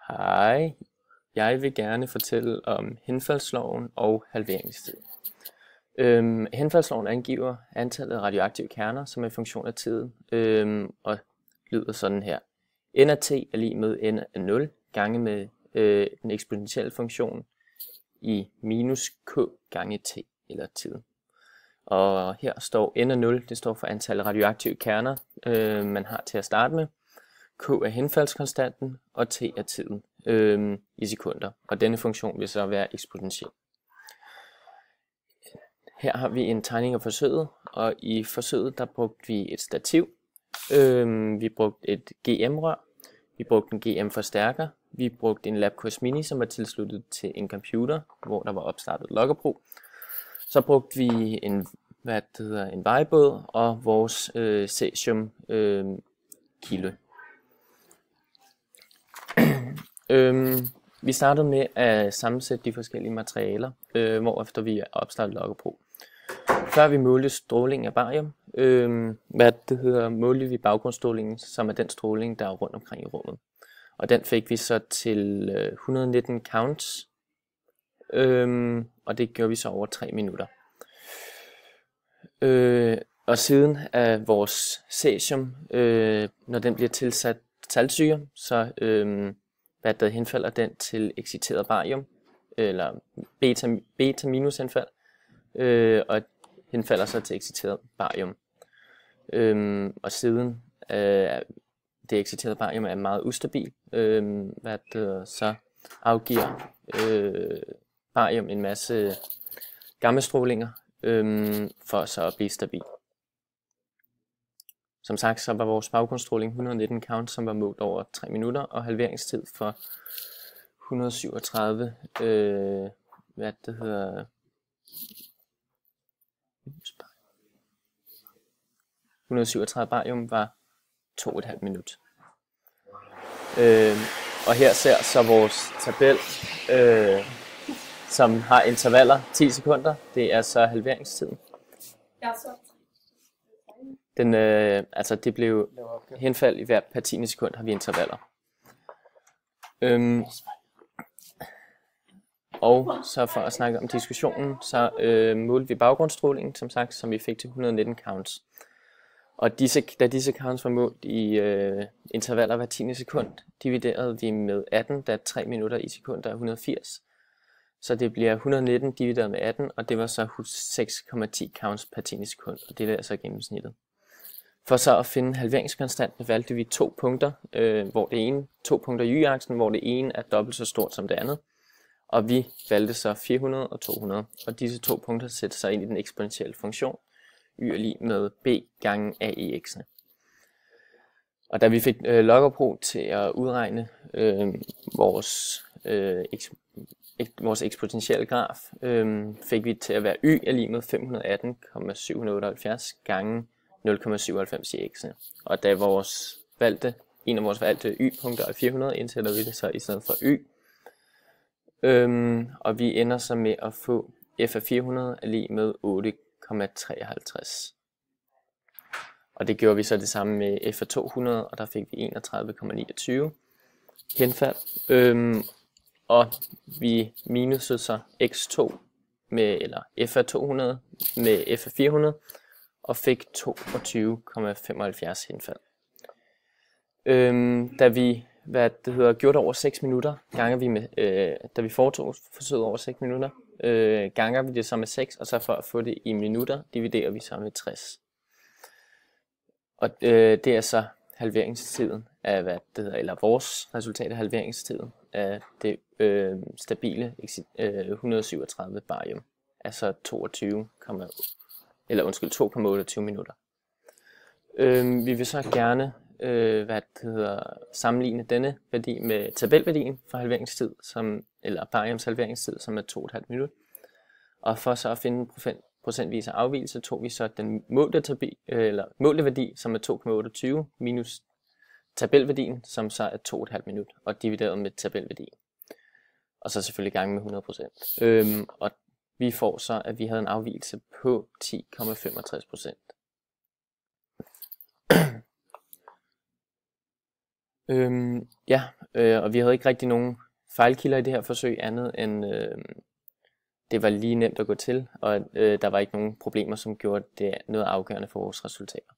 Hej, jeg vil gerne fortælle om henfaldsloven og halveringstid. Henfaldsloven angiver antallet af radioaktive kerner, som er en funktion af tiden, og lyder sådan her. N af t er lig med n af 0 gange med den eksponentielle funktion i minus k gange t, eller tiden. Og her står n af 0, det står for antallet af radioaktive kerner, man har til at starte med. K er henfaldskonstanten, og t er tiden i sekunder. Og denne funktion vil så være eksponentiel. Her har vi en tegning af forsøget, og i forsøget der brugte vi et stativ. Vi brugte et GM-rør. Vi brugte en GM-forstærker. Vi brugte en LabQuest Mini, som var tilsluttet til en computer, hvor der var opstartet Loggerpro. Så brugte vi en vejbåd og vores cesium kilde. Vi startede med at sammensætte de forskellige materialer, hvorefter vi opstartede Loggerpro. Før vi målte stråling af barium, målte vi baggrundsstrålingen, som er den stråling, der er rundt omkring i rummet. Og den fik vi så til 119 counts, og det gjorde vi så over 3 minutter. Og siden af vores cesium, når den bliver tilsat saltsyre, så henfalder den til exciteret barium, eller beta-minus henfald, og henfalder så til exciteret barium. Og siden det exciterede barium er meget ustabil, så afgiver barium en masse gammastrålinger for så at blive stabil. Som sagt, så var vores baggrundsstråling 119 count, som var målt over 3 minutter, og halveringstid for 137 137 barium var 2,5 minut. Og her ser så vores tabel, som har intervaller 10 sekunder. Det er så halveringstiden. Det blev henfald i hver per 10 sekund har vi intervaller. Og så for at snakke om diskussionen, så målte vi baggrundsstrålingen, som sagt, som vi fik til 119 counts. Og da disse counts var målt i intervaller hver 10 sekund, dividerede vi med 18, da 3 minutter i sekund er 180. Så det bliver 119 divideret med 18, og det var så 6,10 counts per 10 sekund, og det er så gennemsnittet. For så at finde halveringskonstanten valgte vi to punkter, to punkter i y-aksen, hvor det ene er dobbelt så stort som det andet. Og vi valgte så 400 og 200, og disse to punkter sætter sig ind i den eksponentielle funktion, y er lig med b gange a i x'ene. Og da vi fik Loggerpro til at udregne vores eksponentielle graf, fik vi til at være y er lig med 518,778 gange 0,97 i x'ene. Og da en af vores valgte y-punkter er 400, indsætter vi det så i stedet for y. Og vi ender så med at få f af 400 er lig med 8,53. Og det gjorde vi så det samme med f af 200, og der fik vi 31,29 henfald. Og vi minusede så x2 eller f af 200 med f af 400, og fik 22,75 henfald. Da vi gjorde det over 6 minutter, da vi foretog forsøget over 6 minutter, ganger vi det så med 6, og så for at få det i minutter, dividerer vi så med 60. Og det er så halveringstiden af, eller vores resultat af halveringstiden af det stabile 137 barium, altså 2,28 minutter. Vi vil så gerne sammenligne denne værdi med tabelværdien for halveringstid, eller bariums halveringstid, som er 2,5 minut. Og for så at finde procentvis afvigelse, tog vi så den målte værdi, som er 2,28, minus tabelværdien, som så er 2,5 minut, og divideret med tabelværdien. Og så selvfølgelig gange med 100%. Og vi får så, at vi havde en afvigelse på 10,65%. og vi havde ikke rigtig nogen fejlkilder i det her forsøg andet end det var lige nemt at gå til, og der var ikke nogen problemer, som gjorde det noget afgørende for vores resultater.